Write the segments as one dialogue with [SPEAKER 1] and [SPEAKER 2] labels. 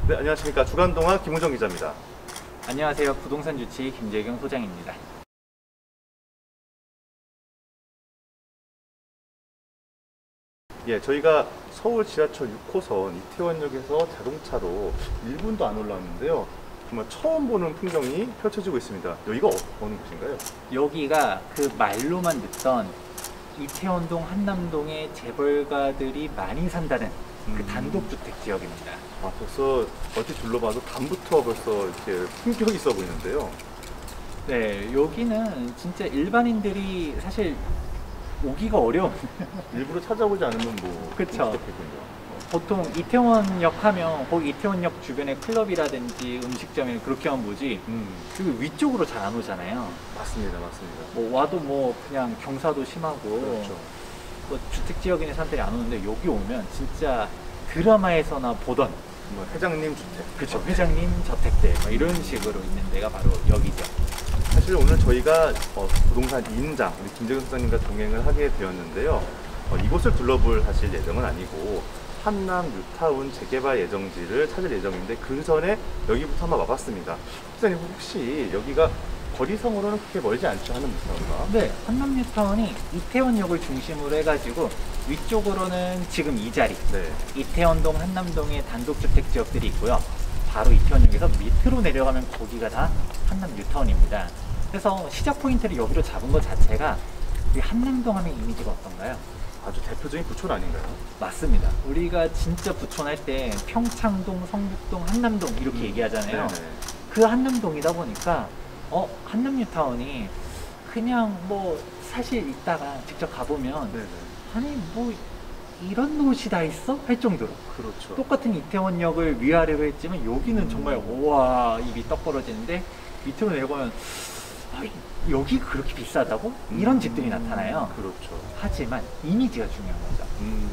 [SPEAKER 1] 네, 안녕하십니까. 주간동화 김우정 기자입니다.
[SPEAKER 2] 안녕하세요. 부동산 주치 김재경 소장입니다.
[SPEAKER 1] 예, 저희가 서울 지하철 6호선 이태원역에서 자동차로 1분도 안 올라왔는데요. 정말 처음 보는 풍경이 펼쳐지고 있습니다. 여기가 어느 곳인가요?
[SPEAKER 2] 여기가 그 말로만 듣던 이태원동 한남동의 재벌가들이 많이 산다는 그 단독주택 지역입니다.
[SPEAKER 1] 아, 벌써 어디 둘러봐도 밤부터 벌써 이렇게 품격이 있어 보이는데요.
[SPEAKER 2] 네, 여기는 진짜 일반인들이 사실 오기가 어려운.
[SPEAKER 1] 일부러 찾아오지 않으면 뭐
[SPEAKER 2] 그쵸.
[SPEAKER 1] 좋겠군요.
[SPEAKER 2] 보통 이태원역 하면 거기 이태원역 주변에 클럽이라든지 음식점이 그렇게만 보지 여기 위쪽으로 잘 안 오잖아요.
[SPEAKER 1] 맞습니다, 맞습니다.
[SPEAKER 2] 뭐 와도 뭐 그냥 경사도 심하고
[SPEAKER 1] 그렇죠.
[SPEAKER 2] 뭐 주택 지역인의 사람들이 안 오는데 여기 오면 진짜 드라마에서나 보던
[SPEAKER 1] 뭐 회장님 주택.
[SPEAKER 2] 그쵸, 회장님 저택들 뭐 이런 식으로 있는 데가 바로 여기죠.
[SPEAKER 1] 사실 오늘 저희가 부동산 2인장 우리 김재근 소장님과 동행을 하게 되었는데요. 이곳을 둘러볼 하실 예정은 아니고 한남 뉴타운 재개발 예정지를 찾을 예정인데 그 전에 여기부터 한번 와봤습니다. 소장님 혹시 여기가 거리상으로는 그렇게 멀지 않죠? 한남 뉴타운과?
[SPEAKER 2] 네, 한남 뉴타운이 이태원역을 중심으로 해가지고 위쪽으로는 지금 이 자리
[SPEAKER 1] 네.
[SPEAKER 2] 이태원동 한남동의 단독주택 지역들이 있고요. 바로 이태원역에서 밑으로 내려가면 거기가 다 한남 뉴타운입니다. 그래서 시작 포인트를 여기로 잡은 것 자체가 이 한남동 하면 이미지가 어떤가요?
[SPEAKER 1] 아주 대표적인 부촌 아닌가요?
[SPEAKER 2] 맞습니다. 우리가 진짜 부촌할 때 평창동, 성북동, 한남동 이렇게 얘기하잖아요.
[SPEAKER 1] 네네.
[SPEAKER 2] 그 한남동이다 보니까 한남 뉴타운이 그냥 뭐 사실 있다가 직접 가보면
[SPEAKER 1] 네네.
[SPEAKER 2] 아니 뭐 이런 곳이 다 있어? 할 정도로
[SPEAKER 1] 그렇죠.
[SPEAKER 2] 똑같은 이태원역을 위아래로 했지만 여기는 정말 우와 입이 떡 벌어지는데 밑으로 내려가면 여기 그렇게 비싸다고? 이런 집들이 나타나요.
[SPEAKER 1] 그렇죠.
[SPEAKER 2] 하지만 이미지가 중요한 거죠.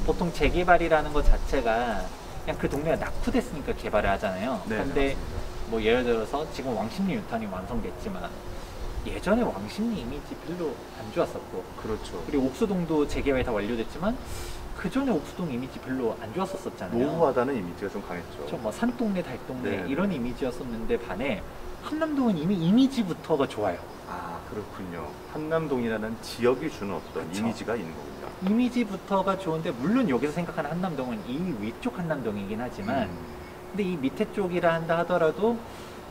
[SPEAKER 2] 보통 재개발이라는 것 자체가 그냥 그 동네가 낙후됐으니까 개발을 하잖아요.
[SPEAKER 1] 네,
[SPEAKER 2] 근데
[SPEAKER 1] 맞습니다.
[SPEAKER 2] 뭐 예를 들어서 지금 왕십리 뉴타운이 완성됐지만 예전에 왕십리 이미지 별로 안 좋았었고
[SPEAKER 1] 그렇죠.
[SPEAKER 2] 그리고 옥수동도 재개발이 다 완료됐지만 그 전에 옥수동 이미지 별로 안 좋았었잖아요.
[SPEAKER 1] 노후하다는 이미지가 좀 강했죠.
[SPEAKER 2] 그렇죠. 뭐 산동네, 달동네
[SPEAKER 1] 네.
[SPEAKER 2] 이런 이미지였었는데 반해 한남동은 이미 이미지부터가 좋아요.
[SPEAKER 1] 아, 그렇군요. 한남동이라는 지역이 주는 어떤
[SPEAKER 2] 그쵸.
[SPEAKER 1] 이미지가 있는 거군요.
[SPEAKER 2] 이미지부터가 좋은데 물론 여기서 생각하는 한남동은 이 위쪽 한남동이긴 하지만 근데 이 밑에 쪽이라 한다 하더라도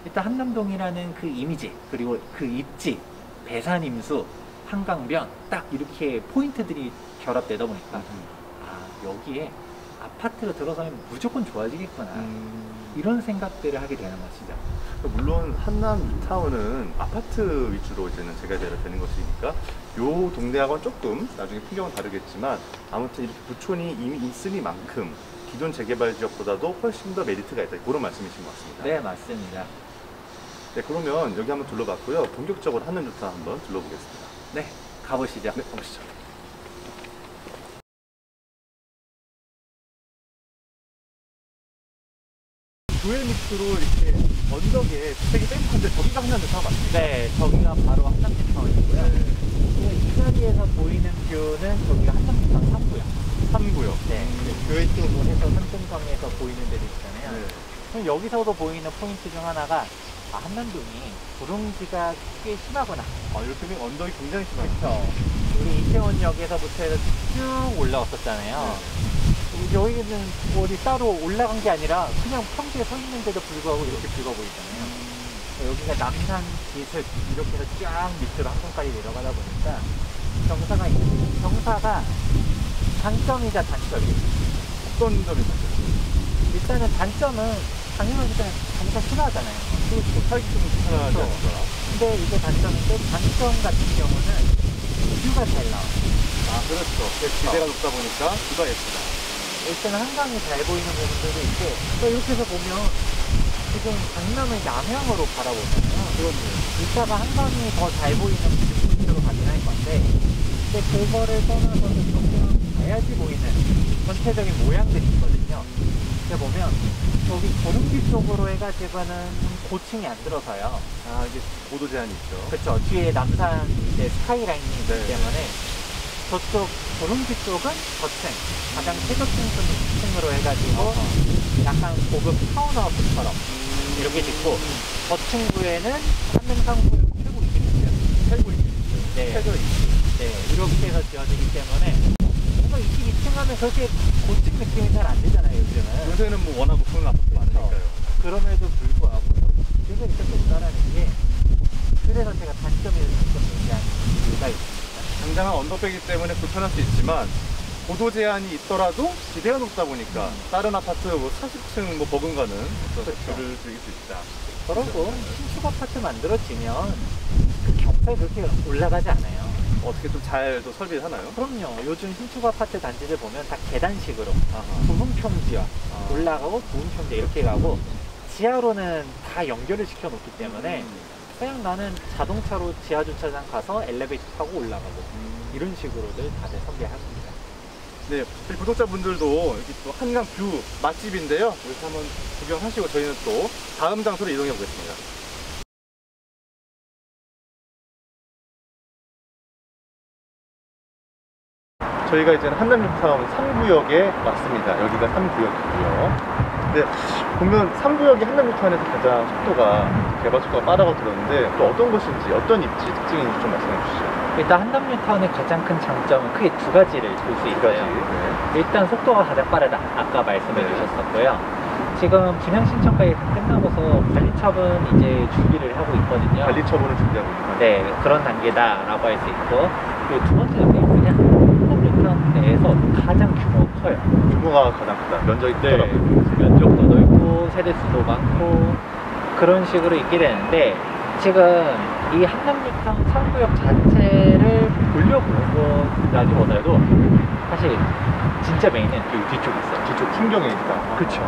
[SPEAKER 2] 일단 한남동이라는 그 이미지 그리고 그 입지, 배산임수, 한강변 딱 이렇게 포인트들이 결합되다 보니까 여기에 아파트가 들어서면 무조건 좋아지겠구나 이런 생각들을 하게 되는 것이죠.
[SPEAKER 1] 물론 한남 뉴타운은 아파트 위주로 이제는 재개발이 되는 것이니까 요 동네하고는 조금 나중에 풍경은 다르겠지만 아무튼 이렇게 부촌이 이미 있으니만큼 기존 재개발 지역보다도 훨씬 더 메리트가 있다 그런 말씀이신 것 같습니다.
[SPEAKER 2] 네, 맞습니다.
[SPEAKER 1] 네, 그러면 여기 한번 둘러봤고요. 본격적으로 한남 뉴타운 한번 둘러보겠습니다.
[SPEAKER 2] 네, 가보시죠.
[SPEAKER 1] 네, 가보시죠. 조엘 밑으로 이렇게 언덕에 주택이 뺑판데 저기가 한남 뉴타운 맞습니까?
[SPEAKER 2] 네, 저기가 바로 한남 뉴타운이고요. 이 자리에서 보이는 뷰는 저기가 한남 뉴타운 3구요.
[SPEAKER 1] 3구요.
[SPEAKER 2] 네, 교회 쪽으로 해서 산동강에서 보이는 데도 있잖아요.
[SPEAKER 1] 네.
[SPEAKER 2] 그럼 여기서도 보이는 포인트 중 하나가 한남동이 구릉지가 꽤 심하구나.
[SPEAKER 1] 이렇게 보면 언덕이 굉장히 심하죠.
[SPEAKER 2] 그렇죠. 우리 이태원역에서부터 해서 쭉 올라왔었잖아요. 여기는 어디 따로 올라간 게 아니라 그냥 평지에 서 있는데도 불구하고 이렇게 붉어 보이잖아요. 여기가 남산 기슭 이렇게 해서 쫙 밑으로 한강까지 내려가다 보니까 경사가 있는데 경사가 장점이자 단점이에요.
[SPEAKER 1] 어떤 점이 있나요?
[SPEAKER 2] 일단은 단점은 당연하게 그냥 경사 심하잖아요.
[SPEAKER 1] 그렇죠. 살기 좀 불편하지
[SPEAKER 2] 그렇죠.
[SPEAKER 1] 않을까?
[SPEAKER 2] 근데 이게 단점인데 장점 같은 경우는 뷰가 잘 나와요.
[SPEAKER 1] 아, 그렇죠. 지대가 높다 보니까 뷰가 예쁘다.
[SPEAKER 2] 일단 한강이 잘 보이는 부분들도 있고 또 이렇게 해서 보면 지금 강남을 남향으로 바라보잖아요.
[SPEAKER 1] 그렇네요.
[SPEAKER 2] 이따가 한강이 더 잘 보이는 뷰포인트로 가긴 할 건데 근데 그거를 떠나서는 조금 봐야지 보이는 전체적인 모양들이 있거든요. 이렇게 보면 저기 구릉지 쪽으로 해가지고는 고층이 안 들어서요.
[SPEAKER 1] 아, 이게 고도 제한이 있죠.
[SPEAKER 2] 그렇죠. 뒤에 남산 이제 스카이라인이 있기
[SPEAKER 1] 네.
[SPEAKER 2] 때문에 저쪽 구릉지 쪽은 저층, 가장 최저층으로 해가지고 약간 고급 타운하우스처럼 이렇게 짓고 저층부에는 한능상구역 최고 22층.
[SPEAKER 1] 최고 22층.
[SPEAKER 2] 네.
[SPEAKER 1] 최저 22층.
[SPEAKER 2] 네, 이렇게 해서 지어지기 때문에 뭔가 22층 하면 그렇게 고층 느낌이 잘 안 들잖아요, 요즘은.
[SPEAKER 1] 요새는 뭐 워낙 높은 아파트 많으니까요.
[SPEAKER 2] 그럼에도 불구하고 기준이 이렇게 높다라는 게 그래서 제가 단점을 좀 얘기한 이유가 있습니다.
[SPEAKER 1] 당장은 언덕배기 때문에 불편할 수 있지만 고도 제한이 있더라도 지대가 높다 보니까 다른 아파트 뭐 40층 뭐 버금가는 어떤
[SPEAKER 2] 그렇죠.
[SPEAKER 1] 뷰를 즐길 수 있다.
[SPEAKER 2] 그러고 신축 아파트 만들어지면 그 경사에 그렇게 올라가지 않아요.
[SPEAKER 1] 어떻게 좀 잘 또 설비를 하나요?
[SPEAKER 2] 그럼요. 요즘 신축 아파트 단지들 보면 다 계단식으로
[SPEAKER 1] 아하.
[SPEAKER 2] 부분평지와
[SPEAKER 1] 아.
[SPEAKER 2] 올라가고 부분평지 이렇게 가고 지하로는 다 연결을 시켜 놓기 때문에 그냥 나는 자동차로 지하 주차장 가서 엘리베이터 타고 올라가고 이런 식으로들 다들 설계합니다.
[SPEAKER 1] 네, 우리 구독자분들도 여기 또 한강 뷰 맛집인데요. 여기서 한번 구경하시고 저희는 또 다음 장소로 이동해 보겠습니다. 저희가 이제는 한남뉴타운 3구역에 왔습니다. 여기가 3구역이고요. 근데 보면 3구역이 한남뉴타운에서 가장 속도가 개발 속도가 빠르다고 들었는데 또 어떤 곳인지 어떤 입지 특징인지 좀 말씀해 주시죠.
[SPEAKER 2] 일단 한남뉴타운의 가장 큰 장점은 크게 두 가지를 볼 수 있어요.
[SPEAKER 1] 네.
[SPEAKER 2] 일단 속도가 가장 빠르다. 아까 말씀해
[SPEAKER 1] 네.
[SPEAKER 2] 주셨었고요. 지금 분양 신청까지 다 끝나고서 관리처분 이제 준비를 하고 있거든요.
[SPEAKER 1] 관리 처분을 준비하고 있는
[SPEAKER 2] 네, 그런 단계다라고 할 수 있고, 그리고 두 번째는 뭐냐면 한남뉴타운 내에서 가장 규모가 커요.
[SPEAKER 1] 규모가 가장 크다. 면적이 크더라고요.
[SPEAKER 2] 면적도 넓고 세대수도 많고 그런 식으로 있게 되는데, 지금 이 한남뉴타운 3구역 자체를 보려고 라기보다도 사실 진짜 메인은 여기 뒤쪽에 있어요.
[SPEAKER 1] 뒤쪽 풍경이 있다.
[SPEAKER 2] 그쵸.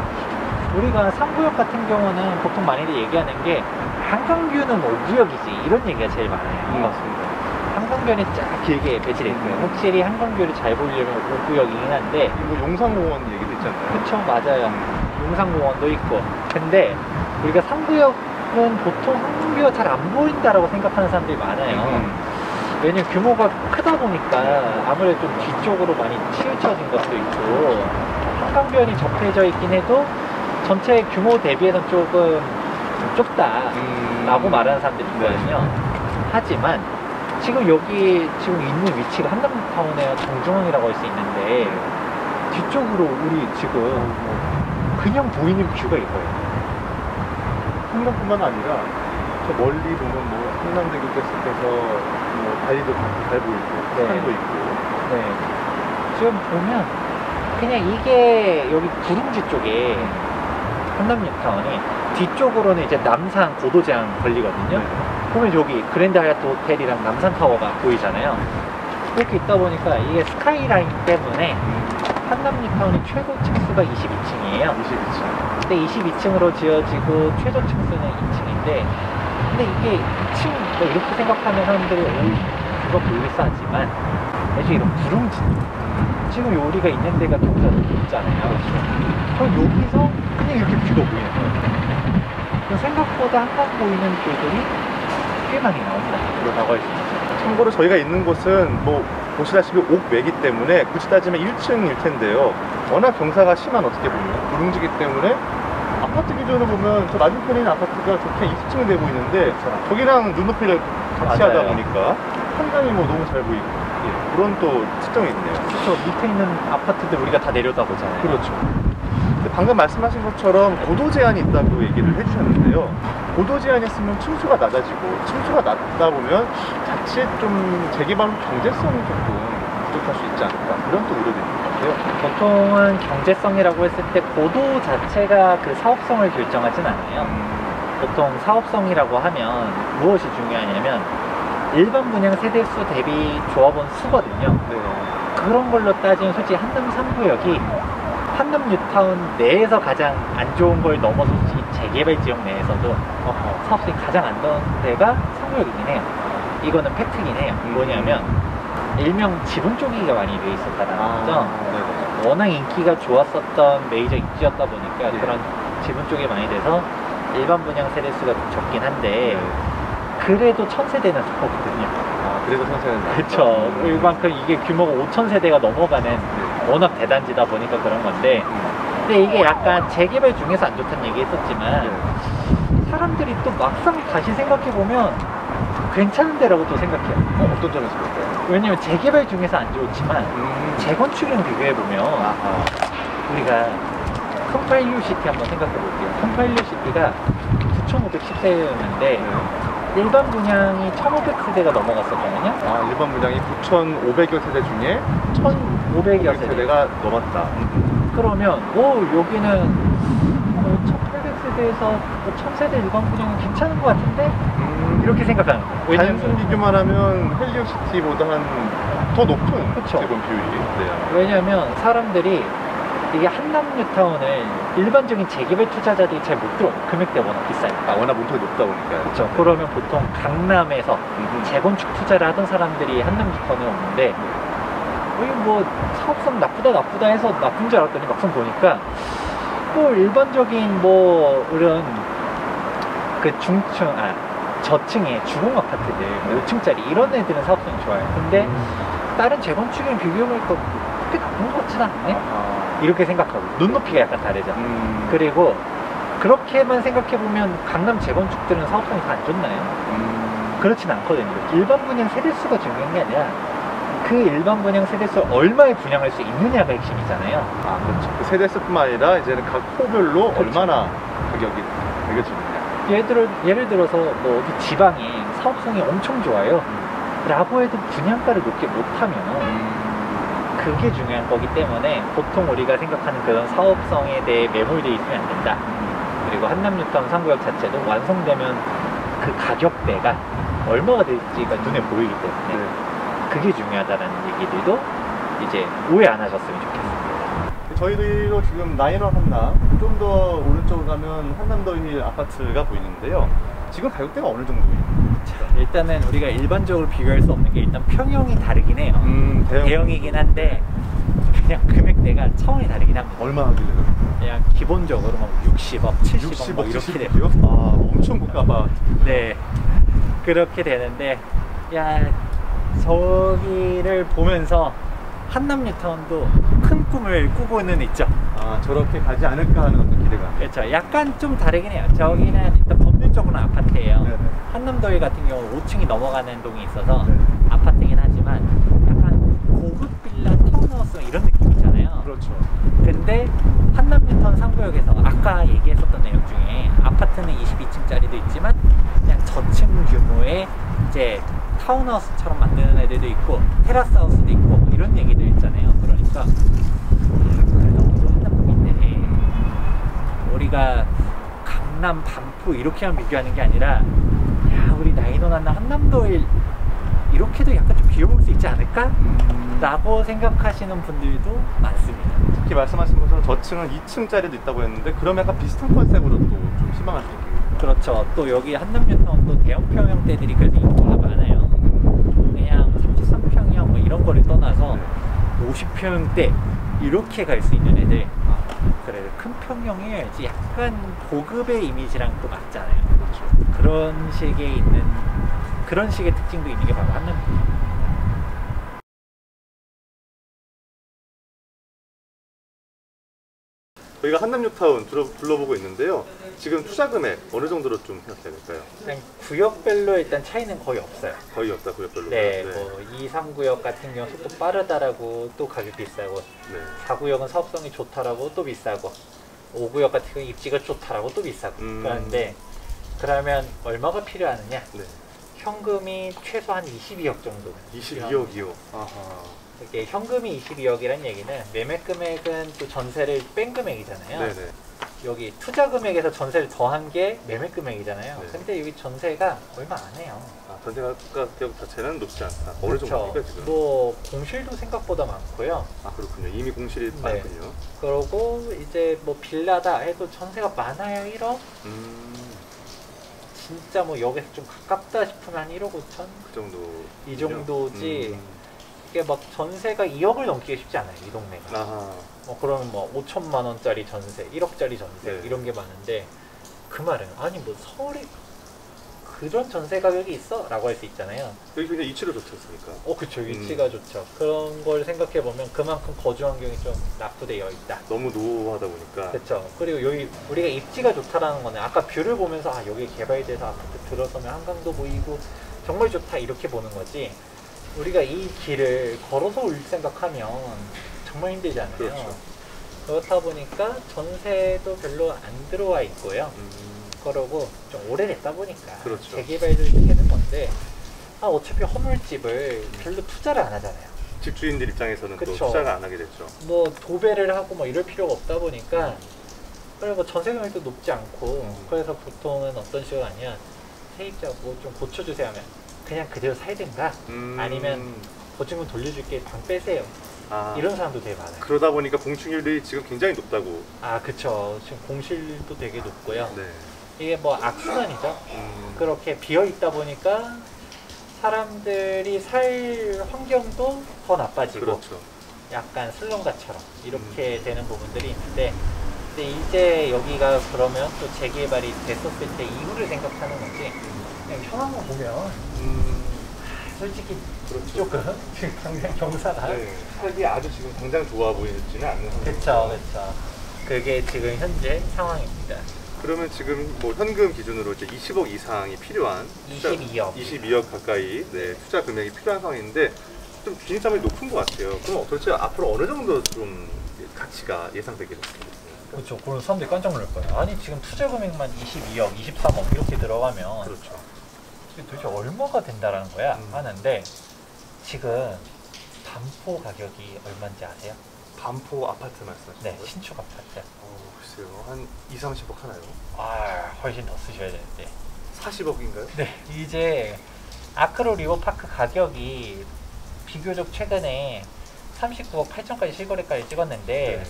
[SPEAKER 2] 우리가 3구역 같은 경우는 보통 많이들 얘기하는 게 한강뷰는 5구역이지 이런 얘기가 제일 많아요.
[SPEAKER 1] 맞습니다.
[SPEAKER 2] 한강변이 쫙 길게 배치되어 있고요. 확실히 한강뷰를 잘 보려면 5구역이긴 한데,
[SPEAKER 1] 뭐 용산공원 얘기도 있잖아요.
[SPEAKER 2] 그쵸, 맞아요. 용산공원도 있고. 근데 우리가 3구역은 보통 한강뷰가 잘 안 보인다라고 생각하는 사람들이 많아요. 왜냐면 규모가 크다 보니까 아무래도 좀 뒤쪽으로 많이 치우쳐진 것도 있고, 한강변이 접해져 있긴 해도 전체 규모 대비해서는 조금 좀 좁다라고 말하는 사람들이 있거든요. 하지만 지금 여기 지금 있는 위치가 한남타운의 정중앙이라고 할 수 있는데, 뒤쪽으로 우리 지금 그냥 보이는 뷰가 이거예요.
[SPEAKER 1] 한강뿐만 아니라 저 멀리 보면 뭐 한남대교 계속해서 뭐 다리도 잘 보이고
[SPEAKER 2] 네.
[SPEAKER 1] 산도 있고.
[SPEAKER 2] 네. 지금 보면 그냥 이게 여기 구릉지 쪽에 한남뉴타운이 뒤쪽으로는 이제 남산 고도 제한 걸리거든요.
[SPEAKER 1] 네.
[SPEAKER 2] 보면 여기 그랜드 하얏트 호텔이랑 남산타워가 보이잖아요. 이렇게 있다 보니까 이게 스카이라인 때문에 한남뉴타운이 최고 층수가 22층이에요.
[SPEAKER 1] 22층.
[SPEAKER 2] 근데 22층으로 지어지고 최저 층수는 2층인데, 근데 이게 2층 뭐 이렇게 생각하는 사람들이 그거 불리하지만 애초에 이런 구릉지 지금 우리가 있는 데가 경사도 높잖아요. 그럼 여기서 그냥 이렇게 뷰가 보이는 거예요. 생각보다 한강 보이는 뷰들이 꽤 많이 나옵니다. 그러다고 할 수 있어요.
[SPEAKER 1] 참고로 저희가 있는 곳은 뭐 보시다시피 옥외기 때문에 굳이 따지면 1층일 텐데요. 워낙 경사가 심한 어떻게 보면 구릉지기 때문에 아파트 기준으로 보면 저 맞은편에 있는 아파트가 좋게 20층은 돼 보이는데 저기랑 눈높이를 같이
[SPEAKER 2] 맞아요.
[SPEAKER 1] 하다 보니까 한강이 뭐 너무 잘 보이고 예, 그런 또 특징이 있네요.
[SPEAKER 2] 그렇죠. 밑에 있는 아파트들 우리가 다 내려다보잖아요.
[SPEAKER 1] 그렇죠. 근데 방금 말씀하신 것처럼 고도 제한이 있다고 얘기를 해주셨는데요. 고도 제한이 있으면 층수가 낮아지고 층수가 낮다 보면 자칫 좀 재개발 후 경제성이 조금 부족할 수 있지 않을까 그런 또 우려도 있는 것 같아요.
[SPEAKER 2] 보통은 경제성이라고 했을 때 고도 자체가 그 사업성을 결정하진 않아요. 보통 사업성이라고 하면 무엇이 중요하냐면 일반 분양 세대수 대비 조합원 수거든요.
[SPEAKER 1] 네.
[SPEAKER 2] 그런 걸로 따지면 솔직히 한남 3구역이 한남뉴타운 내에서 가장 안 좋은 걸 넘어서 솔직히 재개발 지역 내에서도 사업성이 가장 안 좋은 데가 3구역이긴 해요. 이거는 팩트긴 해요. 뭐냐면 일명 지분 쪼개기가 많이 돼 있었다는 거죠.
[SPEAKER 1] 네네.
[SPEAKER 2] 워낙 인기가 좋았었던 메이저 입지였다 보니까
[SPEAKER 1] 네.
[SPEAKER 2] 그런 지분 쪽이 많이 돼서 일반 분양 세대수가 좀 적긴 한데,
[SPEAKER 1] 네.
[SPEAKER 2] 그래도 1000세대는 넘거든요.
[SPEAKER 1] 아, 그래도 선생은
[SPEAKER 2] 그렇죠. 일반큼 이게 규모가 5000세대가 넘어가는 워낙 대단지다 보니까 그런 건데, 근데 이게 약간 재개발 중에서 안 좋다는 얘기 했었지만 사람들이 또 막상 다시 생각해보면 괜찮은 데라고 또 생각해요.
[SPEAKER 1] 어떤 점에서 그럴까요?
[SPEAKER 2] 왜냐면 재개발 중에서 안 좋지만 재건축이랑 비교해보면 우리가 컴파일리오시티 한번 생각해볼게요. 컴파일리오시티가 9,510세였는데 일반 분양이 1,500세대가 넘어갔었거든요.
[SPEAKER 1] 아, 일반 분양이 9,500여 세대 중에
[SPEAKER 2] 1,500여 세대.
[SPEAKER 1] 세대가 넘었다.
[SPEAKER 2] 그러면 여기는 1,800세대에서 1,000세대 일반 분양은 괜찮은 것 같은데? 이렇게 생각하는 거예요.
[SPEAKER 1] 단순 비교만 하면 헬리오시티보다 더 높은
[SPEAKER 2] 그쵸.
[SPEAKER 1] 재건 비율이. 네.
[SPEAKER 2] 왜냐면 사람들이 이게 한남뉴타운을 일반적인 재개발 투자자들이 잘 못 들어. 금액대가 워낙 비싸니까.
[SPEAKER 1] 워낙 문턱이 높다 보니까.
[SPEAKER 2] 그렇죠. 그러면 보통 강남에서 재건축 투자를 하던 사람들이 한남뉴타운에 오는데 여기 뭐 사업성 나쁘다 해서 나쁜 줄 알았더니 막상 보니까 뭐 일반적인 뭐 이런 그 저층의 주공 아파트들 5층짜리 이런 애들은 사업성이 좋아요. 근데 다른 재건축이랑 비교해보니까 그렇게 나쁜 것 같진 않네? 이렇게 생각하고 눈높이가 약간 다르죠. 그리고 그렇게만 생각해보면 강남 재건축들은 사업성이 다 안 좋나요? 그렇진 않거든요. 일반 분양 세대수가 중요한 게 아니라 그 일반 분양 세대수를 얼마에 분양할 수 있느냐가 핵심이잖아요.
[SPEAKER 1] 아, 그렇죠. 그 세대수뿐만 아니라 이제는 각 호별로
[SPEAKER 2] 그렇죠.
[SPEAKER 1] 얼마나 가격이 매겨지느냐.
[SPEAKER 2] 예를 들어서 뭐 어디 지방에 사업성이 엄청 좋아요 라고 해도 분양가를 높게 못하면 그게 중요한 거기 때문에 보통 우리가 생각하는 그런 사업성에 대해 매몰되어 있으면 안 된다. 그리고 한남뉴타운 상구역 자체도 완성되면 그 가격대가 얼마가 될지가 눈에 보이기 때문에 그게 중요하다는 얘기들도 이제 오해 안 하셨으면 좋겠습니다.
[SPEAKER 1] 저희도 지금 나인원 한남, 좀 더 오른쪽으로 가면 한남더힐 아파트가 보이는데요. 지금 가격대가 어느 정도예요?
[SPEAKER 2] 일단은 우리가 일반적으로 비교할 수 없는 게 일단 평형이 다르긴 해요. 대형이긴 한데 그냥 금액대가 차원이 다르긴 합니다.
[SPEAKER 1] 얼마 하길래?
[SPEAKER 2] 그냥 기본적으로 막 60억, 70억 뭐 이렇게 돼요.
[SPEAKER 1] 아, 엄청 고가봐.
[SPEAKER 2] 네, 그렇게 되는데 야 저기를 보면서 한남뉴타운도 큰 꿈을 꾸고는 있죠.
[SPEAKER 1] 아, 저렇게 가지 않을까 하는 어떤 기대감.
[SPEAKER 2] 그렇죠. 약간 좀 다르긴 해요. 저기는 일단 법률적으로는 아파트예요.
[SPEAKER 1] 네네.
[SPEAKER 2] 한남더위 같은 경우 5층이 넘어가는 동이 있어서
[SPEAKER 1] 네.
[SPEAKER 2] 아파트긴 하지만 약간 고급 빌라 타운하우스 이런 느낌 있잖아요.
[SPEAKER 1] 그렇죠.
[SPEAKER 2] 근데 한남뉴타운 상구역에서 아까 얘기했었던 내용 중에 아파트는 22층짜리도 있지만 그냥 저층 규모의 이제 타운하우스처럼 만드는 애들도 있고 테라스 하우스도 있고 뭐 이런 얘기들 있잖아요. 그러니까 그래도 한남동인데 우리가 강남, 반포 이렇게만 비교하는 게 아니라 야 우리 나인원 한남도일 이렇게도 약간 좀 비워볼 수 있지 않을까? 라고 생각하시는 분들도 많습니다.
[SPEAKER 1] 특히 말씀하신 것처럼 저층은 2층짜리도 있다고 했는데 그럼 약간 비슷한 컨셉으로 또 좀 희망할 수 있겠네요.
[SPEAKER 2] 그렇죠. 또 여기 한남뉴타운도 대형 평형대들이 그래도 인기가 많아요. 그냥 33평형 뭐 이런 거를 떠나서 50평대 이렇게 갈 수 있는 애들 그래 큰 평형이어야지 약간 고급의 이미지랑 또 맞잖아요.
[SPEAKER 1] 그렇죠.
[SPEAKER 2] 그런 식의 특징도 있는 게 바로 한남입니다.
[SPEAKER 1] 저희가 한남뉴타운 둘러보고 있는데요. 지금 투자 금액 어느 정도로 좀 생각해야 될까요?
[SPEAKER 2] 그냥 구역별로 일단 차이는 거의 없어요.
[SPEAKER 1] 거의 없다, 구역별로.
[SPEAKER 2] 네, 뭐 2, 3구역 같은 경우 속도 빠르다라고 또 가격 비싸고
[SPEAKER 1] 네.
[SPEAKER 2] 4구역은 사업성이 좋다라고 또 비싸고 5구역 같은 경우 입지가 좋다라고 또 비싸고 그런데 그러면 얼마가 필요하느냐?
[SPEAKER 1] 네.
[SPEAKER 2] 현금이 최소한 22억 정도.
[SPEAKER 1] 22억이요. 아하.
[SPEAKER 2] 이게 현금이 22억이란 얘기는 매매 금액은 또 전세를 뺀 금액이잖아요.
[SPEAKER 1] 네네.
[SPEAKER 2] 여기 투자 금액에서 전세를 더한 게 매매 금액이잖아요.
[SPEAKER 1] 네.
[SPEAKER 2] 근데 여기 전세가 얼마 안 해요.
[SPEAKER 1] 아, 전세가 가격 자체는 높지 않다. 어느
[SPEAKER 2] 그렇죠.
[SPEAKER 1] 정도입니까 지금?
[SPEAKER 2] 뭐 공실도 생각보다 많고요.
[SPEAKER 1] 아, 그렇군요. 이미 공실이 많군요.
[SPEAKER 2] 그러고 이제 뭐 빌라다 해도 전세가 많아요 1억. 진짜 뭐 여기서 좀 가깝다 싶으면 한 1억 5천?
[SPEAKER 1] 그 정도.
[SPEAKER 2] 이 정도지. 이게 막 전세가 2억을 넘기가 쉽지 않아요 이 동네가.
[SPEAKER 1] 아하.
[SPEAKER 2] 그러면 뭐 5천만 원짜리 전세, 1억짜리 전세
[SPEAKER 1] 네.
[SPEAKER 2] 이런 게 많은데 그 말은 아니 뭐 서울이 그런 전세 가격이 있어? 라고 할 수 있잖아요.
[SPEAKER 1] 여기 굉장히 이치도 좋지 않습니까?
[SPEAKER 2] 그쵸. 위치가 좋죠. 그런 걸 생각해보면 그만큼 거주 환경이 좀 낙후되어 있다.
[SPEAKER 1] 너무 노후하다 보니까.
[SPEAKER 2] 그쵸. 그리고 여기 우리가 입지가 좋다라는 거는 아까 뷰를 보면서 아, 여기 개발돼서 아파트 들어서면 한강도 보이고 정말 좋다 이렇게 보는 거지. 우리가 이 길을 걸어서 올 생각하면 정말 힘들잖아요.
[SPEAKER 1] 그렇죠.
[SPEAKER 2] 그렇다 보니까 전세도 별로 안 들어와 있고요. 그러고 좀 오래됐다 보니까
[SPEAKER 1] 그렇죠.
[SPEAKER 2] 재개발들이 되는 건데 어차피 허물집을 별로 투자를 안 하잖아요.
[SPEAKER 1] 집주인들 입장에서는
[SPEAKER 2] 그쵸.
[SPEAKER 1] 또 투자를 안 하게 됐죠.
[SPEAKER 2] 뭐 도배를 하고 뭐 이럴 필요가 없다 보니까 그리고 전세 금액도 높지 않고 그래서 보통은 어떤 식으로 하냐 세입자 뭐 좀 고쳐주세요 하면 그냥 그대로 살든가 아니면 보증금 돌려줄게 방 빼세요. 이런 사람도 되게 많아요.
[SPEAKER 1] 그러다 보니까 공충률이 지금 굉장히 높다고.
[SPEAKER 2] 그쵸. 지금 공실도 되게 높고요.
[SPEAKER 1] 네.
[SPEAKER 2] 이게 뭐 악순환이죠. 그렇게 비어 있다 보니까 사람들이 살 환경도 더 나빠지고
[SPEAKER 1] 그렇죠.
[SPEAKER 2] 약간 슬럼가처럼 이렇게 되는 부분들이 있는데 근데 이제 여기가 그러면 또 재개발이 됐었을 때 이후를 생각하는 거지 그냥 현황만 보면 솔직히
[SPEAKER 1] 그렇죠.
[SPEAKER 2] 조금 지금 당장 경사가
[SPEAKER 1] 살기 아주 지금 당장 좋아 보이지는 않는 상황이죠.
[SPEAKER 2] 그쵸. 그게 지금 현재 상황입니다.
[SPEAKER 1] 그러면 지금 뭐 현금 기준으로 이제 20억 이상이 필요한 22억 가까이 투자 금액이 필요한 상황인데 좀 진입장벽이 높은 것 같아요. 그럼 도대체 앞으로 어느 정도 좀 가치가 예상되게 됐습니까?
[SPEAKER 2] 그렇죠. 그런 사람들이 깜짝 놀랄 거예요. 아니 지금 투자 금액만 22억, 23억 이렇게 들어가면
[SPEAKER 1] 그렇죠.
[SPEAKER 2] 도대체 얼마가 된다라는 거야 하는데 지금 반포 가격이 얼마인지 아세요?
[SPEAKER 1] 반포 아파트 말씀하시는
[SPEAKER 2] 네,
[SPEAKER 1] 거예요?
[SPEAKER 2] 신축 아파트.
[SPEAKER 1] 글쎄요. 한 2, 30억 하나요?
[SPEAKER 2] 훨씬 더 쓰셔야 되는데.
[SPEAKER 1] 40억인가요?
[SPEAKER 2] 네, 이제 아크로 리버파크 가격이 비교적 최근에 39억 8천까지 실거래가를 찍었는데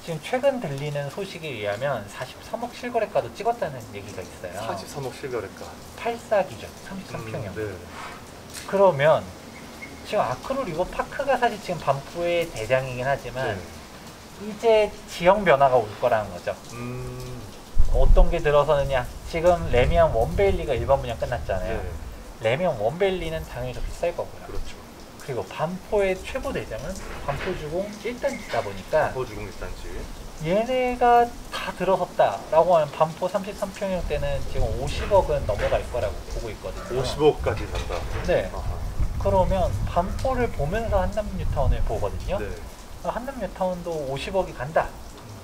[SPEAKER 2] 지금 최근 들리는 소식에 의하면 43억 실거래가도 찍었다는 얘기가 있어요.
[SPEAKER 1] 43억 실거래가.
[SPEAKER 2] 84 기준, 33평형.
[SPEAKER 1] 네.
[SPEAKER 2] 그러면 지금 아크로 리버파크가 사실 지금 반포의 대장이긴 하지만 이제 지형 변화가 올 거라는 거죠. 어떤 게 들어서느냐. 지금 레미안 원베일리가 일반 분양 끝났잖아요. 레미안 원베일리는 당연히 더 비쌀 거고요.
[SPEAKER 1] 그렇죠.
[SPEAKER 2] 그리고 반포의 최고 대장은 반포주공 1단지다 보니까
[SPEAKER 1] 반포주공 1단지.
[SPEAKER 2] 얘네가 다 들어섰다라고 하면 반포 33평형 때는 지금 50억은 넘어갈 거라고 보고 있거든요.
[SPEAKER 1] 50억까지 간다.
[SPEAKER 2] 네. 그러면 반포를 보면서 한남뉴타운을 보거든요. 한남뉴타운도 50억이 간다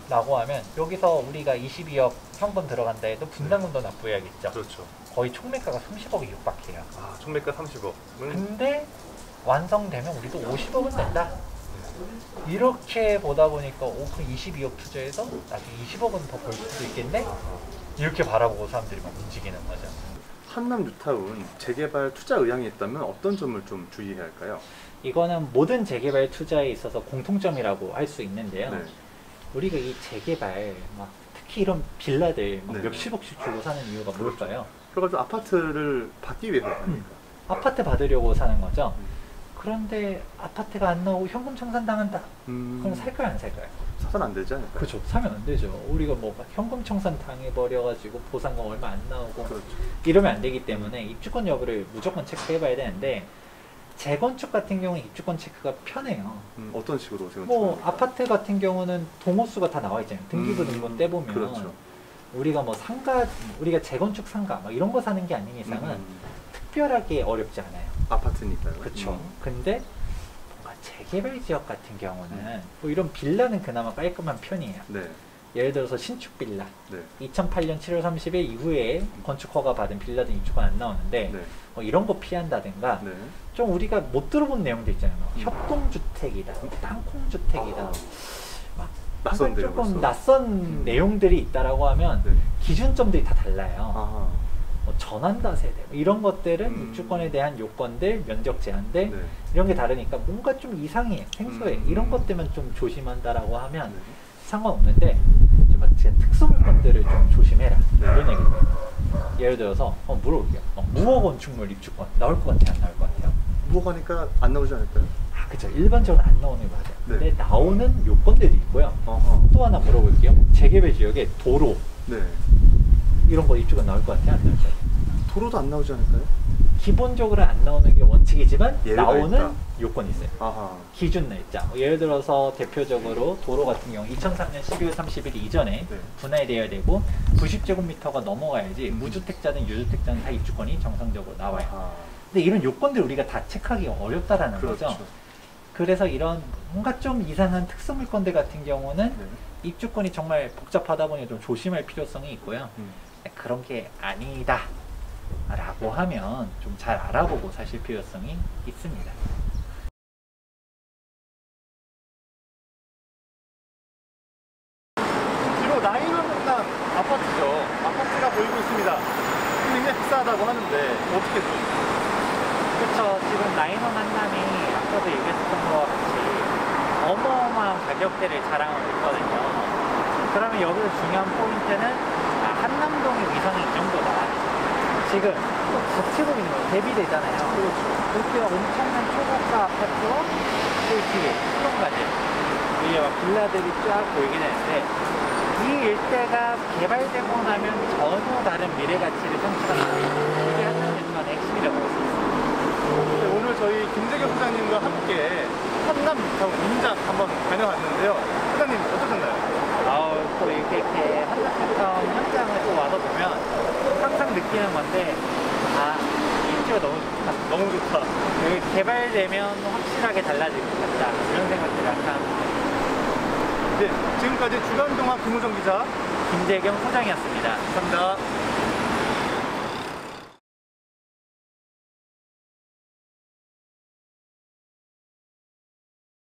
[SPEAKER 2] 라고 하면 여기서 우리가 22억 현금 들어간다 해도 분담금도 납부해야겠죠.
[SPEAKER 1] 그렇죠.
[SPEAKER 2] 거의 총매가가 30억이 육박해요.
[SPEAKER 1] 총매가 30억.
[SPEAKER 2] 근데 완성되면 우리도 50억은 낸다. 이렇게 보다 보니까 그럼 22억 투자해서 나중에 20억은 더 벌 수도 있겠네? 이렇게 바라보고 사람들이 막 움직이는 거죠.
[SPEAKER 1] 한남 뉴타운 재개발 투자 의향이 있다면 어떤 점을 좀 주의해야 할까요?
[SPEAKER 2] 이거는 모든 재개발 투자에 있어서 공통점이라고 할 수 있는데요. 우리가 이 재개발 특히 이런 빌라들 몇십억씩 주고 사는 이유가 뭘까요?
[SPEAKER 1] 그래가지고 아파트를 받기 위해서 아닙니까?
[SPEAKER 2] 아파트 받으려고 사는 거죠. 그런데 아파트가 안 나오고 현금 청산 당한다. 그럼 살까요, 안 살까요?
[SPEAKER 1] 사선 안 되지 않을까요?
[SPEAKER 2] 그렇죠. 사면 안 되죠. 우리가 뭐 현금 청산 당해버려가지고 보상금 얼마 안 나오고 이러면 안 되기 때문에 입주권 여부를 무조건 체크해봐야 되는데 재건축 같은 경우는 입주권 체크가 편해요.
[SPEAKER 1] 어떤 식으로 재건축?
[SPEAKER 2] 뭐 아파트 같은 경우는 동호수가 다 나와 있잖아요. 등기부 등본 떼보면
[SPEAKER 1] 그렇죠. 우리가
[SPEAKER 2] 뭐 상가, 우리가 재건축 상가 막 이런 거 사는 게 아닌 이상은 특별하게 어렵지 않아요.
[SPEAKER 1] 아파트니까요.
[SPEAKER 2] 그렇죠. 근데 뭔가 재개발 지역 같은 경우는 뭐 이런 빌라는 그나마 깔끔한 편이에요. 예를 들어서 신축 빌라 2008년 7월 30일 이후에 건축 허가 받은 빌라든 입주권 안 나오는데 뭐 이런 거 피한다든가 좀 우리가 못 들어본 내용도 있잖아요. 협동주택이다, 땅콩주택이다, 막
[SPEAKER 1] 낯선데요,
[SPEAKER 2] 조금
[SPEAKER 1] 벌써.
[SPEAKER 2] 낯선 내용들이 있다라고 하면 기준점들이 다 달라요. 뭐 전환다 세대 이런 것들은 입주권에 대한 요건들, 면적 제한들 이런 게 다르니까 뭔가 좀 이상해, 생소해 이런 것들만 좀 조심한다라고 하면 상관없는데 진짜 특수물건들을 좀 조심해라 이런 얘기입니다. 예를 들어서 물어볼게요. 무허 건축물 입주권 나올 것 같아요, 안 나올 것 같아요?
[SPEAKER 1] 무허가니까 안 나오지 않을까요?
[SPEAKER 2] 그쵸. 일반적으로 안 나오는 게 맞아요. 근데 나오는 요건들도 있고요. 또 하나 물어볼게요. 재개발 지역에 도로 이런 거 입주권 나올 것 같아요, 안 나올 것 같아요?
[SPEAKER 1] 도로도 안 나오지 않을까요?
[SPEAKER 2] 기본적으로 안 나오는 게 원칙이지만
[SPEAKER 1] 예외가
[SPEAKER 2] 나오는
[SPEAKER 1] 있다.
[SPEAKER 2] 요건이 있어요.
[SPEAKER 1] 아하.
[SPEAKER 2] 기준 날짜. 예를 들어서 대표적으로 도로 같은 경우 2003년 12월 30일 이전에
[SPEAKER 1] 네.
[SPEAKER 2] 분할되어야 되고 90제곱미터가 넘어가야지 무주택자든 유주택자는 다 입주권이 정상적으로 나와요.
[SPEAKER 1] 아하.
[SPEAKER 2] 근데 이런 요건들 우리가 다 체크하기 어렵다라는
[SPEAKER 1] 그렇죠.
[SPEAKER 2] 거죠. 그래서 이런 뭔가 좀 이상한 특수물건들 같은 경우는
[SPEAKER 1] 네.
[SPEAKER 2] 입주권이 정말 복잡하다 보니 좀 조심할 필요성이 있고요. 그런 게 아니다 라고 하면 좀 잘 알아보고 사실 필요성이 있습니다.
[SPEAKER 1] 뒤로 라인은 일단 아파트죠. 아파트가 보이고 있습니다. 굉장히 비싸다고 하는데 어떻게 좀
[SPEAKER 2] 그렇죠. 지금 라인원 한남이 아까도 얘기했던 거와 같이 어마어마한 가격대를 자랑하고 있거든요. 그러면 여기서 중요한 포인트는 한남동의 위상이 이 정도다. 지금 겹치고 있는 거 대비되잖아요. 그렇죠. 그렇게 엄청난 초고가 아파트와 그 뒤에 수동가들 위에 막 빌라들이 쫙 보이긴 했는데 이 일대가 개발되고 나면 전혀 다른 미래 가치를 성취한다. 이게 한남뉴타운의 핵심이라고 볼 수 있습니다.
[SPEAKER 1] 네, 오늘 저희 김재경 소장님과 함께 한남 뉴타운 인장 한번 다녀왔는데요. 소장님 어떠셨나요?
[SPEAKER 2] 또 이렇게 한남뉴타운 현장을 또 와서 보면 항상 느끼는 건데 입지가 너무 좋다.
[SPEAKER 1] 너무 좋다.
[SPEAKER 2] 여기 개발되면 확실하게 달라질 것 같다. 이런 생각들을 항상 합니다.
[SPEAKER 1] 네, 지금까지 주간동화 김우정 기자
[SPEAKER 2] 김재경 소장이었습니다.
[SPEAKER 1] 감사합니다.